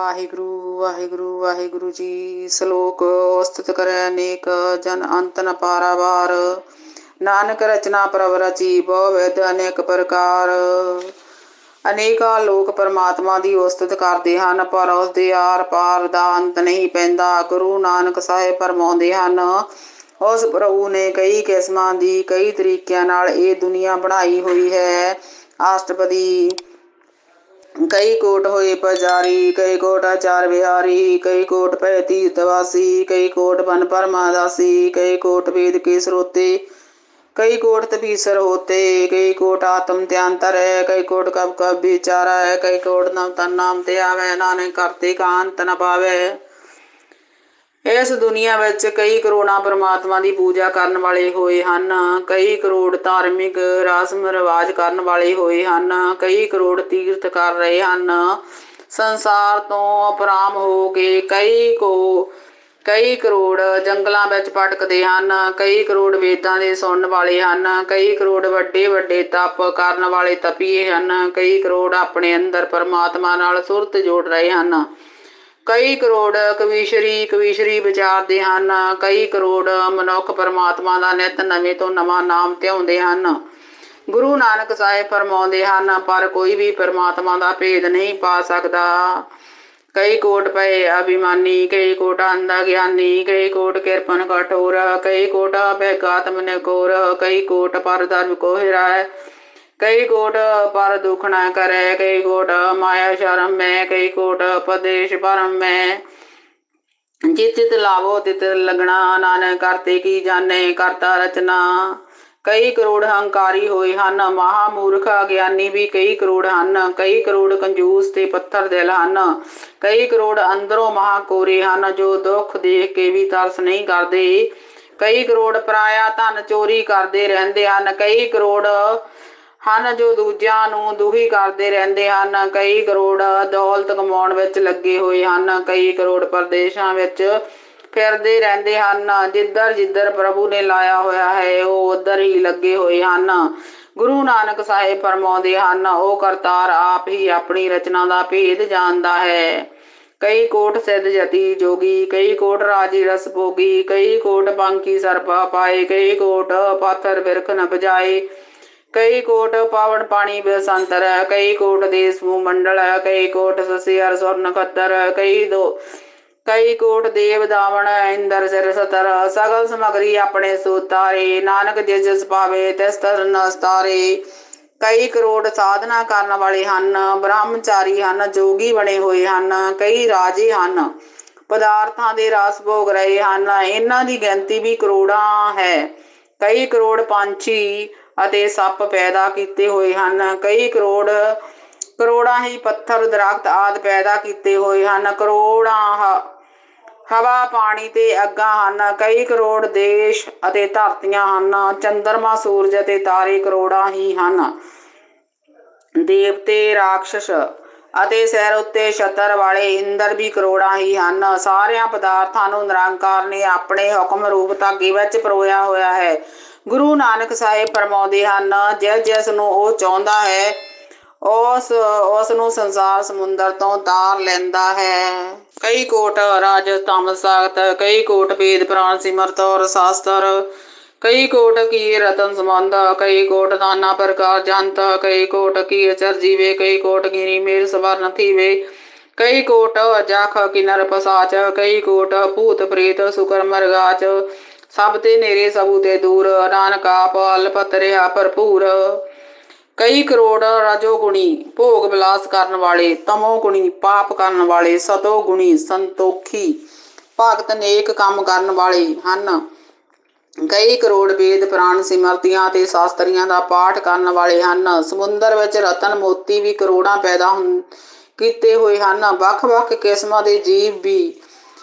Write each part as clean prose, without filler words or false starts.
वाहिगुरु वाहिगुरु वाहिगुरु जी। श्लोक औस्तुत करे अनेक जन अंत न पारावार। नानक रचना प्रभ रची बहु विध अनेक प्रकार। ਅਨੇਕਾਂ ਲੋਕ ਪਰਮਾਤਮਾ ਦੀ ਉਸਤਤ ਕਰਦੇ ਹਨ, ਪਰ ਉਸ ਦੇ ਆਰ ਪਾਰ ਦਾ ਅੰਤ ਨਹੀਂ ਪੈਂਦਾ। ਗੁਰੂ ਨਾਨਕ ਸਾਹਿਬ ਫਰਮਾਉਂਦੇ ਹਨ, ਉਸ ਪ੍ਰਭੂ ਨੇ ਕਈ ਕਿਸਮਾਂ ਦੀ ਕਈ ਤਰੀਕਿਆਂ ਨਾਲ ਇਹ ਦੁਨੀਆ ਬਣਾਈ ਹੋਈ ਹੈ। ਅਸ਼ਟਪਦੀ ਕਈ ਕੋਟ ਹੋਏ ਪੁਜਾਰੀ, ਕਈ ਕੋਟ ਆਚਾਰ ਵਿਹਾਰੀ, ਕਈ ਕੋਟ ਭੈ ਤੀਰਥਵਾਸੀ, ਕਈ ਕੋਟ ਬਨ ਪਰਮਾਦਾਸੀ, ਕਈ ਕੋਟ ਵੇਦ ਕੇ ਸਰੋਤੇ, कई कोट तपीसर होते, कई कोट आत्म त्यांतर है, कई कोट कब कब विचारा है, कई कोट नव तन नाम ते आवे, नानक करते का अंत न पावे। ਇਸ ਦੁਨੀਆ ਵਿੱਚ ਕਈ ਕਰੋੜਾਂ ਪਰਮਾਤਮਾ ਦੀ ਪੂਜਾ ਕਰਨ ਵਾਲੇ ਹੋਏ ਹਨ, ਕਈ ਕਰੋੜ ਧਾਰਮਿਕ ਰਸਮ ਰਿਵਾਜ ਕਰਨ ਵਾਲੇ ਹੋਏ ਹਨ, ਕਈ ਕਰੋੜ ਤੀਰਥ ਕਰ ਰਹੇ ਹਨ। ਸੰਸਾਰ ਤੋਂ ਅਪਰਾਮ ਹੋ ਕੇ ਕਈ ਕਰੋੜ ਜੰਗਲਾਂ ਵਿੱਚ ਭਟਕਦੇ ਹਨ, ਕਈ ਕਰੋੜ ਵੇਦਾਂ ਦੇ ਸੁਣਨ ਵਾਲੇ ਹਨ, ਕਈ ਕਰੋੜ ਵੱਡੇ ਵੱਡੇ ਤਪ ਕਰਨ ਵਾਲੇ ਤਪੀਏ ਹਨ, ਕਈ ਕਰੋੜ ਆਪਣੇ ਅੰਦਰ ਪਰਮਾਤਮਾ ਨਾਲ ਸੁਰਤ ਜੋੜ ਰਹੇ ਹਨ, ਕਈ ਕਰੋੜ ਕਵੀਸ਼ਰੀ ਵਿਚਾਰਦੇ ਹਨ, ਕਈ ਕਰੋੜ ਮਨੁੱਖ ਪਰਮਾਤਮਾ ਦਾ ਨਿਤ ਨਵੇਂ ਤੋਂ ਨਵਾਂ ਨਾਮ ਧਿਆਉਂਦੇ ਹਨ। ਗੁਰੂ ਨਾਨਕ ਸਾਹਿਬ ਫਰਮਾਉਂਦੇ ਹਨ, ਪਰ ਕੋਈ ਵੀ ਪਰਮਾਤਮਾ ਦਾ ਭੇਦ ਨਹੀਂ ਪਾ ਸਕਦਾ। ਕਈ ਕੋਟ ਪਏ ਅਭਿਮਾਨੀ, ਕਈ ਕੋਟ ਅੰਧਾ ਗਿਆਨੀ, ਕਈ ਕੋਟ ਕਿਰਪਨ ਕਠੋਰ, ਕਈ ਕੋਟ ਬੈਗਾਤਮ ਨਿਕੋਰ, ਕਈ ਕੋਟ ਪਰ ਧਰਮ ਕੋ ਹਿਰਾਏ, ਕਈ ਕੋਟ ਪਰ ਦੁਖ न करे, कई कोट माया शरम में, कई कोट उपदेश परम में। जित तित लावो तित लगना, नानक करते की जाने करता रचना। कई ਕਰੋੜ ਹੰਕਾਰੀ ਹੋਏ ਹਨ, ਮਹਾਮੂਰਖ ਅਗਿਆਨੀ ਵੀ ਕਈ ਕਰੋੜ ਹਨ, ਕਈ ਕਰੋੜ ਕੰਜੂਸ ਤੇ ਪੱਥਰ ਦਿਲ ਹਨ, ਕਈ ਕਰੋੜ ਅੰਦਰੋਂ ਮਹਾਕੋਰੇ ਹਨ, ਜੋ ਦੁੱਖ ਦੇਖ ਕੇ ਵੀ ਤਰਸ ਨਹੀਂ ਕਰਦੇ, ਕਈ ਕਰੋੜ ਪਰਾਇਆ ਧਨ ਚੋਰੀ ਕਰਦੇ ਰਹਿੰਦੇ ਹਨ, ਕਈ ਕਰੋੜ ਹਨ ਜੋ ਦੂਜਿਆਂ ਨੂੰ ਦੁਖੀ ਕਰਦੇ ਰਹਿੰਦੇ ਹਨ, ਕਈ ਕਰੋੜ ਦੌਲਤ ਕਮਾਉਣ ਵਿੱਚ ਲੱਗੇ ਹੋਏ ਹਨ, ਕਈ ਕਰੋੜ ਪਰਦੇਸ਼ਾਂ ਵਿੱਚ ਫਿਰਦੇ ਰਹਿੰਦੇ ਹਨ। ਜਿੱਧਰ ਜਿੱਧਰ ਪ੍ਰਭੂ ਨੇ ਲਾਇਆ ਹੋਇਆ ਹੈ ਉਹ ਉੱਧਰ ਹੀ ਲੱਗੇ ਹੋਏ ਹਨ। ਗੁਰੂ ਨਾਨਕ ਸਾਹਿਬ ਫਰਮਾਉਂਦੇ ਹਨ, ਉਹ ਕਰਤਾਰ ਆਪ ਹੀ ਆਪਣੀ ਰਚਨਾ ਦਾ ਭੇਦ ਜਾਣਦਾ ਹੈ। ਕਈ ਕੋਟ ਸਿੱਧ ਜਤੀ ਜੋਗੀ, ਕਈ ਕੋਟ ਰਾਜੀ ਰਸ ਭੋਗੀ, ਕਈ ਕੋਟ ਪੰਖੀ ਸਰਪਾ ਪਾਏ, ਕਈ ਕੋਟ ਪਾਥਰ ਬਿਰਖ ਨ ਬਜਾਏ, ਕਈ ਕੋਟ ਪਾਵਨ ਪਾਣੀ ਬਸੰਤਰ, ਕਈ ਕੋਟ ਦੇਸ ਮੂਹ ਮੰਡਲ, ਕਈ ਕੋਟ ਸਸੀ ਹਰ ਸੁਰ ਨਖੱਤਰ, ਕਈ ਕੋਟ ਦੇਵ ਦਾਵਣ ਇੰਦਰ ਸਿਰ ਸਤਰ, ਸਗਲ ਸਮਗਰੀ ਆਪਣੇ ਸੂਤਾਰੇ, ਨਾਨਕ ਜਿਸ ਜਿਸ ਪਾਵੇ ਤਿਸ ਤਿਸ ਨਸਤਾਰੇ। ਕਈ ਕਰੋੜ ਸਾਧਨਾ ਕਰਨ ਵਾਲੇ ਹਨ, ਬ੍ਰਹਮਚਾਰੀ ਹਨ, ਜੋਗੀ ਬਣੇ ਹੋਏ ਹਨ, ਕਈ ਰਾਜੇ ਹਨ, ਪਦਾਰਥਾਂ ਦੇ ਰਸ ਭੋਗ ਰਹੇ ਹਨ, ਇਹਨਾਂ ਦੀ ਗਿਣਤੀ ਵੀ ਕਰੋੜਾਂ ਹੈ। ਕਈ ਕਰੋੜ ਪੰਛੀ ਅਤੇ ਸੱਪ ਪੈਦਾ ਕੀਤੇ ਹੋਏ ਹਨ, ਕਈ ਕਰੋੜਾਂ ਹੀ ਪੱਥਰ ਦਰਖਤ ਆਦਿ ਪੈਦਾ ਕੀਤੇ ਹੋਏ ਹਨ, ਕਰੋੜਾਂ ਹਵਾ ਪਾਣੀ ਤੇ ਅੱਗਾਂ ਹਨ, ਕਈ ਕਰੋੜ ਦੇਸ਼ ਅਤੇ ਧਰਤੀਆਂ ਹਨ, ਚੰਦਰਮਾ ਸੂਰਜ ਅਤੇ ਤਾਰੇ ਕਰੋੜਾਂ ਹੀ ਹਨ, ਦੇਵਤੇ ਰਾਖਸ਼ ਅਤੇ ਸਿਰ ਉੱਤੇ ਛਤਰ ਵਾਲੇ ਇੰਦਰ ਵੀ ਕਰੋੜਾਂ ਹੀ ਹਨ। ਸਾਰਿਆਂ ਪਦਾਰਥਾਂ ਨੂੰ ਨਿਰੰਕਾਰ ਨੇ ਆਪਣੇ ਹੁਕਮ ਰੂਪ ਧਾਗੇ ਵਿੱਚ ਪਰੋਇਆ ਹੋਇਆ ਹੈ। ਗੁਰੂ ਨਾਨਕ ਸਾਹਿਬ ਫਰਮਾਉਂਦੇ ਹਨ, ਜਿਸ ਨੂੰ ਉਹ ਚਾਹੁੰਦਾ ਹੈ ਉਸ ਨੂੰ ਸੰਸਾਰ ਸਮੁੰਦਰ ਤੋਂ ਤਾਰ ਲੈਂਦਾ ਹੈ। ਕਈ ਕੋਟ ਰਾਜਸ ਤਾਮਸ ਸਾਖਤ, ਕਈ ਕੋਟ ਵੇਦ ਪੁਰਾਣ ਸਿਮਰਤ ਔਰ ਸ਼ਾਸਤਰ, ਕਈ ਕੋਟ ਕੀ ਰਤਨ ਸੰਬੰਧ, ਕਈ ਕੋਟ ਨਾਨਾ ਪ੍ਰਕਾਰ ਜੰਤ, ਕਈ ਕੋਟ ਕੀ ਅਚਰ ਜੀਵੇ, ਕਈ ਕੋਟ ਗਿਰੀ ਮੇਰ ਸਵਰਨ ਥੀਵੇ, ਕਈ ਕੋਟ ਜਖ ਕਿਨਰ ਪਸਾਚ, ਕਈ ਕੋਟ ਭੂਤ ਪ੍ਰੇਤ ਸੁਕਰ ਮਰਗਾਚ, ਸਭ ਤੇ ਨੇਰੇ ਸਭੂ ਤੇ ਦੂਰ, ਨਾਨਕ ਆਪ ਅਲਪਤ ਰਿਹਾ ਭਰਪੂਰ। ਕਈ ਕਰੋੜ ਰਜੋ ਗੁਣੀ ਭੋਗ ਵਿਲਾਸ ਕਰਨ ਵਾਲੇ, ਤਮੋ ਗੁਣੀ ਪਾਪ ਕਰਨ ਵਾਲੇ, ਸਤੋ ਗੁਣੀ ਸੰਤੋਖੀ ਭਗਤ ਨੇਕ ਕੰਮ ਕਰਨ ਵਾਲੇ ਹਨ, ਕਈ ਕਰੋੜ ਵੇਦ ਪੁਰਾਣ ਸਿਮਰਤੀਆਂ ਅਤੇ ਸ਼ਾਸਤਰੀਆਂ ਦਾ ਪਾਠ ਕਰਨ ਵਾਲੇ ਹਨ। ਸਮੁੰਦਰ ਵਿੱਚ ਰਤਨ ਮੋਤੀ ਵੀ ਕਰੋੜਾਂ ਪੈਦਾ ਕੀਤੇ ਹੋਏ ਹਨ, ਵੱਖ ਵੱਖ ਕਿਸਮਾਂ ਦੇ ਜੀਵ ਵੀ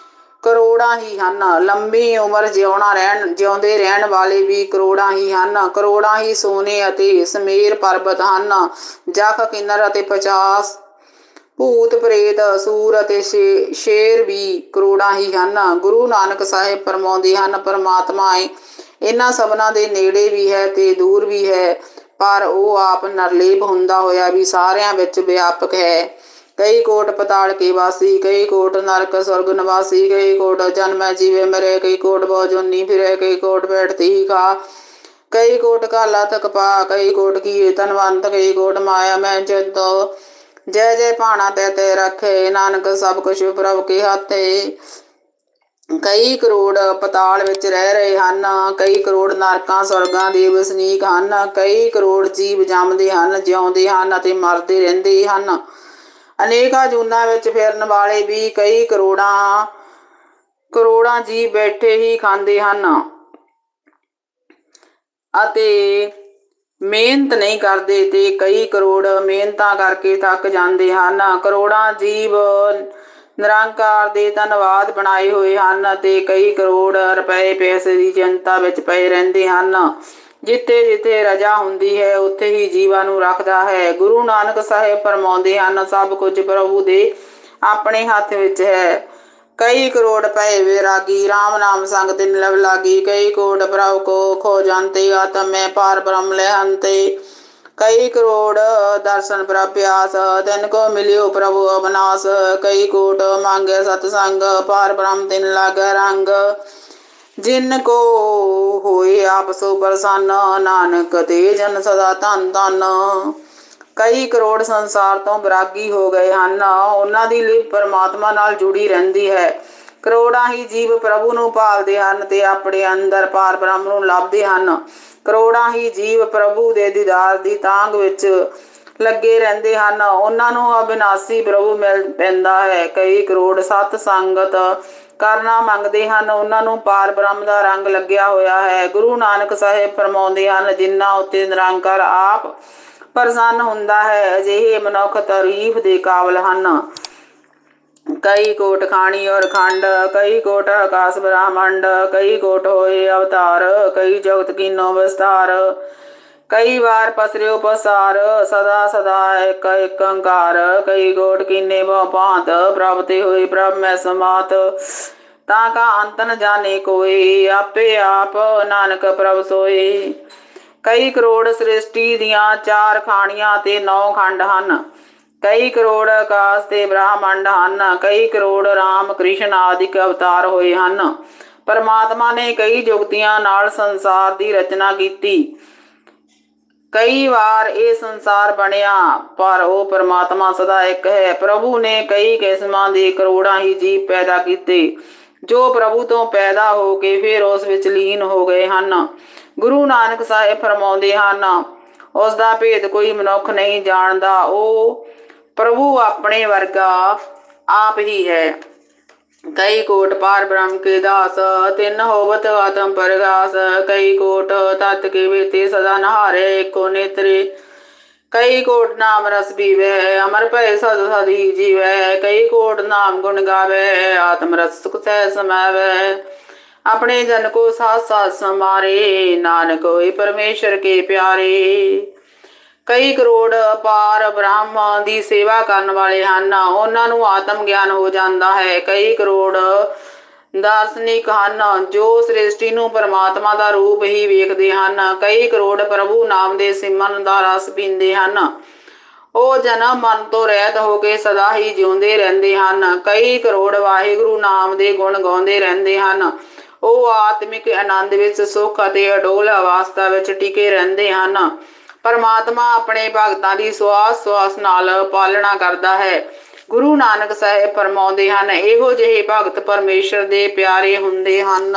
ਕਰੋੜਾਂ ਹੀ ਹਨ, ਲੰਬੀ ਉਮਰ ਜਿਉਂਦੇ ਰਹਿਣ ਵਾਲੇ ਵੀ ਕਰੋੜਾਂ ਹੀ ਹਨ, ਕਰੋੜਾਂ ਹੀ ਸੋਨੇ ਅਤੇ ਸਮੇਰ ਪਰਬਤ ਹਨ, ਜਖ ਕਿੰਨਰ ਅਤੇ 50 ਭੂਤ ਪ੍ਰੇਤ ਸੂਰ ਅਤੇ ਸ਼ੇਰ ਵੀ ਕਰੋੜਾਂ ਹੀ ਹਨ। ਗੁਰੂ ਨਾਨਕ ਸਾਹਿਬ ਫਰਮਾਉਂਦੇ ਹਨ, ਪਰਮਾਤਮਾ ਇਹਨਾਂ ਸਭਨਾਂ ਦੇ ਨੇੜੇ ਵੀ ਹੈ ਤੇ ਦੂਰ ਵੀ ਹੈ, ਪਰ ਉਹ ਆਪ ਨਿਰਲੇਪ ਹੁੰਦਾ ਹੋਇਆ ਵੀ ਸਾਰਿਆਂ ਵਿੱਚ ਵਿਆਪਕ ਹੈ। ਕਈ ਕੋਟ ਪਤਾਲ ਕੀ ਵਾਸੀ, ਕਈ ਕੋਟ ਨਰਕ स्वर्ग निवासी, कई कोट जन्मै जीवे मरे, कई कोट बहु जोनी फिरे, कई कोट बैठती ही खा, कई कोट काला थक पा, कई कोट की तनवंत, कई कोट माया मैं चित, जय जय भाणा तै तै रखे, नानक सब कुछ प्रभ के हाथे। ਕਈ ਕਰੋੜ ਪਤਾਲ ਵਿੱਚ ਰਹਿ ਰਹੇ ਹਨ, ਕਈ ਕਰੋੜ ਨਰਕਾਂ ਸਵਰਗਾਂ ਦੇ ਵਸਨੀਕ ਹਨ, ਕਈ ਕਰੋੜ ਜੀਵ ਜੰਮਦੇ ਹਨ, ਜਿਉਂਦੇ ਹਨ ਅਤੇ ਮਰਦੇ ਰਹਿੰਦੇ ਹਨ। ਅਨੇਕਾਂ ਜੂਨਾਂ ਵਿੱਚ ਫਿਰਨ ਵਾਲੇ ਵੀ ਕਈ ਕਰੋੜਾਂ ਜੀਵ ਬੈਠੇ ਹੀ ਖਾਂਦੇ ਹਨ ਅਤੇ ਮਿਹਨਤ ਨਹੀਂ ਕਰਦੇ, ਤੇ ਕਈ ਕਰੋੜ ਮਿਹਨਤਾਂ ਕਰਕੇ ਥੱਕ ਜਾਂਦੇ ਹਨ। ਕਰੋੜਾਂ ਜੀਵ ਨਿਰੰਕਾਰ ਦੇ ਧੰਨਵਾਦ ਬਣਾਏ ਹੋਏ ਹਨ ਅਤੇ ਕਈ ਕਰੋੜ ਰੁਪਏ ਪੈਸੇ ਦੀ ਚਿੰਤਾ ਵਿੱਚ ਪਏ ਰਹਿੰਦੇ ਹਨ। ਜਿੱਥੇ ਜਿੱਥੇ ਰਜਾ ਹੁੰਦੀ ਹੈ ਉੱਥੇ ਹੀ ਜੀਵਾਂ ਨੂੰ ਰੱਖਦਾ ਹੈ। ਗੁਰੂ ਨਾਨਕ ਸਾਹਿਬ ਫਰਮਾਉਂਦੇ ਹਨ, ਸਭ ਕੁਝ ਪ੍ਰਭੂ ਦੇ ਆਪਣੇ ਹੱਥ ਵਿੱਚ ਹੈ। ਕਈ ਕਰੋੜ ਪਏ ਵੈਰਾਗੀ, ਰਾਮ ਨਾਮ ਸੰਗ ਤਿਨ ਲਵ ਲਾਗੀ, ਕਈ ਕੋਟ ਪ੍ਰਭ ਕੋ ਖੋ ਜਾਂਤੇ, ਆਤਮ ਮੈਂ ਪਾਰ ਬ੍ਰਹਮ ਲੈ ਹੰਤੇ, कई करोड़ दर्शन प्रभ्यास, तिन को मिलियो प्रभु अविनाश, कई कोट मांगे सतसंग, पार ब्रह्म तिन लागे रंग, जिन को होए आप सो प्रसन्न, नानक ते जन सदा धन धन। ਕਈ ਕਰੋੜ ਸੰਸਾਰ ਤੋਂ ਵਿਰਾਗੀ ਹੋ ਗਏ ਹਨ, ਉਹਨਾਂ ਦੀ ਲਿਵ ਪਰਮਾਤਮਾ ਨਾਲ ਜੁੜੀ ਰਹਿੰਦੀ ਹੈ। ਕਰੋੜਾਂ ਹੀ ਜੀਵ ਪ੍ਰਭੂ ਨੂੰ ਭਾਲਦੇ ਹਨ ਤੇ ਆਪਣੇ ਅੰਦਰ ਪਾਰ ਬ੍ਰਹਮ ਨੂੰ ਲੱਭਦੇ ਹਨ। ਕਰੋੜਾਂ ਹੀ ਜੀਵ ਪ੍ਰਭੂ ਦੇ ਦੀਦਾਰ ਦੀ ਤਾਂਘ ਵਿੱਚ ਲੱਗੇ ਰਹਿੰਦੇ ਹਨ, ਉਹਨਾਂ ਨੂੰ ਅਬਿਨਾਸੀ ਪ੍ਰਭੂ ਮਿਲ ਪੈਂਦਾ ਹੈ। ਕਈ ਕਰੋੜ ਸਤ ਸੰਗਤ ਕਰਨਾ ਮੰਗਦੇ ਹਨ, ਉਹਨਾਂ ਨੂੰ ਪਾਰ ਬ੍ਰਹਮ ਦਾ ਰੰਗ ਲੱਗਿਆ ਹੋਇਆ ਹੈ। ਗੁਰੂ ਨਾਨਕ ਸਾਹਿਬ ਫਰਮਾਉਂਦੇ ਹਨ, ਜਿਨ੍ਹਾਂ ਉੱਤੇ ਨਿਰੰਕਾਰ ਆਪ ਪ੍ਰਸੰਨ ਹੁੰਦਾ ਹੈ, ਅਜਿਹੇ ਮਨੁੱਖ ਤਾਰੀਫ ਦੇ ਕਾਬਲ ਹਨ। ਕਈ ਕੋਟ ਖਾਣੀ ਔਰ ਖੰਡ, ਕਈ ਕੋਟ ਆਕਾਸ਼ ਬ੍ਰਹਮੰਡ, ਕਈ ਕੋਟ ਹੋਏ ਅਵਤਾਰ, ਕਈ ਜਗਤ ਕੀਨੋ ਵਿਸਤਾਰ, ਕਈ ਵਾਰ ਪਸਰਿਓ ਪਸਾਰ, ਸਦਾ ਸਦਾ ਇੱਕ ਇੱਕ ਓੰਕਾਰ, ਕਈ ਕੋਟ ਕੀਨੇ ਬਹੁ ਭਾਂਤ, ਪ੍ਰਭ ਤੇ ਹੋਏ ਪ੍ਰਭ ਮੈਂ ਸਮਾਤ, ਤਾਂ ਕਾ ਅੰਤ ਨ ਜਾਣੇ ਕੋਏ, ਆਪੇ ਆਪ ਨਾਨਕ ਪ੍ਰਭ ਸੋਏ। ਕਈ ਕਰੋੜ ਸ੍ਰਿਸ਼ਟੀ ਦੀਆਂ 4 ਖਾਣੀਆਂ ਤੇ 9 ਖੰਡ ਹਨ, ਕਈ ਕਰੋੜ ਆਕਾਸ਼ ਤੇ ਬ੍ਰਹਮੰਡ ਹਨ, ਕਈ ਕਰੋੜ ਰਾਮ ਕ੍ਰਿਸ਼ਨ ਆਦਿਕ ਅਵਤਾਰ ਹੋਏ ਹਨ। ਪਰਮਾਤਮਾ ਨੇ ਕਈ ਜੁਗਤੀਆਂ ਨਾਲ ਸੰਸਾਰ ਦੀ ਰਚਨਾ ਕੀਤੀ। ਕਈ ਵਾਰ ਇਹ ਸੰਸਾਰ ਬਣਿਆ, ਪਰ ਉਹ ਪਰਮਾਤਮਾ ਸਦਾ ਇੱਕ ਹੈ। ਪ੍ਰਭੂ ਨੇ ਕਈ ਕਿਸਮਾਂ ਦੇ ਕਰੋੜਾਂ ਹੀ ਜੀਵ ਪੈਦਾ ਕੀਤੇ, ਜੋ ਪ੍ਰਭੂ ਤੋਂ ਪੈਦਾ ਹੋ ਕੇ ਫਿਰ ਉਸ ਵਿੱਚ ਲੀਨ ਹੋ ਗਏ ਹਨ। ਗੁਰੂ ਨਾਨਕ ਸਾਹਿਬ ਫਰਮਾਉਂਦੇ ਹਨ, ਉਸ ਦਾ ਭੇਦ ਕੋਈ ਮਨੁੱਖ ਨਹੀਂ ਜਾਣਦਾ, ਉਹ ਪ੍ਰਭੂ ਆਪਣੇ ਵਰਗਾ ਆਪ ਹੀ ਹੈ। ਕਈ ਕੋਟ ਪਾਰ ਬ੍ਰਹਮ ਕੇ ਦਾਸ, ਤਿੰਨ ਹੋਵਤ ਆਤਮ ਪ੍ਰਗਾਸ, ਕਈ ਕੋਟ ਤਤ ਕੇ ਵੇਤੇ ਸਦਾ ਨਹਾਰੇ, ਏਕੋ ਨੇਤਰੇ, ਕਈ ਕੋਟ ਨਾਮ ਰਸ ਪੀਵੈ, ਅਮਰ ਭਏ ਸਦ ਸਦ ਹੀ ਜੀਵੈ, ਕਈ ਕੋਟ ਨਾਮ ਗੁਣ ਗਾਵੈ, ਆਤਮ ਰਸ ਸੁਖ ਸਹਿ ਸਮਾਵੈ, ਆਪਣੇ ਜਨ ਕੋ ਸਾਥ ਸਾਥ ਸਮਾਰੇ, ਨਾਨਕ ਹੋਏ ਪਰਮੇਸ਼ਰ ਕੇ ਪਿਆਰੇ। ਕਈ ਕਰੋੜ ਅਪਾਰ ਬ੍ਰਹਮ ਦੀ ਸੇਵਾ ਕਰਨ ਵਾਲੇ ਹਨ, ਉਹਨਾਂ ਨੂੰ ਆਤਮ ਗਿਆਨ ਹੋ ਜਾਂਦਾ ਹੈ। ਕਈ ਕਰੋੜ ਦਾਰਸ਼ਨਿਕ ਹਨ, ਜੋ ਸ੍ਰਿਸ਼ਟੀ ਨੂੰ ਪਰਮਾਤਮਾ ਦਾ ਰੂਪ ਹੀ ਵੇਖਦੇ ਹਨ। ਕਈ ਕਰੋੜ ਪ੍ਰਭੂ ਨਾਮ ਦੇ ਸਿਮਰਨ ਦਾ ਰਸ ਪੀਂਦੇ ਹਨ, ਉਹ ਜਨਮ ਮਰਨ ਤੋਂ ਰਹਿਤ ਹੋ ਕੇ ਸਦਾ ਹੀ ਜਿਉਂਦੇ ਰਹਿੰਦੇ ਹਨ। ਕਈ ਕਰੋੜ ਵਾਹਿਗੁਰੂ ਨਾਮ ਦੇ ਗੁਣ ਗਾਉਂਦੇ ਰਹਿੰਦੇ ਹਨ, ਉਹ ਆਤਮਿਕ ਆਨੰਦ ਵਿੱਚ ਸੁੱਖ ਅਤੇ ਅਡੋਲ ਅਵਸਥਾ ਵਿੱਚ ਟਿਕੇ ਰਹਿੰਦੇ ਹਨ। ਪਰਮਾਤਮਾ ਆਪਣੇ ਭਗਤਾਂ ਦੀ ਸਵਾਸ ਸਵਾਸ ਨਾਲ ਪਾਲਣਾ ਕਰਦਾ ਹੈ। ਗੁਰੂ ਨਾਨਕ ਸਾਹਿਬ ਫਰਮਾਉਂਦੇ ਹਨ, ਇਹੋ ਜਿਹੇ ਭਗਤ ਪਰਮੇਸ਼ਰ ਦੇ ਪਿਆਰੇ ਹੁੰਦੇ ਹਨ।